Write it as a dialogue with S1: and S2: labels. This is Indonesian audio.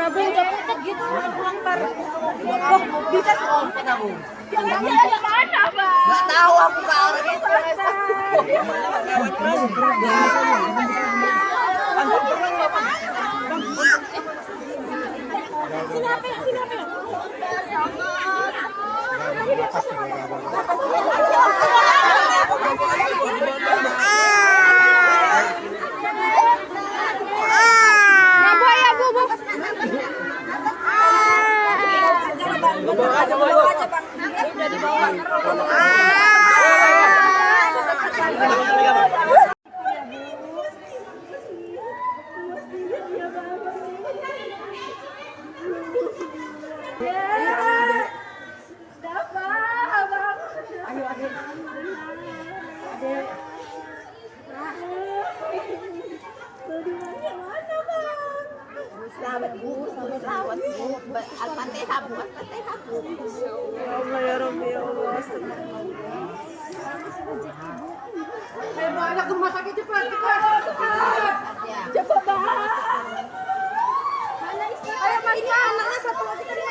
S1: Bu, udah putet gitu, udah pulang bar. Oh, bisa tuh. Jangan jalan mana, Bang?
S2: Nggak tahu aku ke arah itu. Selamat Bu, selamat Bu. Al-Fatihah Bu, Al-Fatihah Bu.
S1: Ya Allah ya Rabbi ya Allah. Ayo anak ke rumah sakit cepat, cepat. Cepat Bang. Mana istri? Ayo Mas, anaknya satu lagi tadi.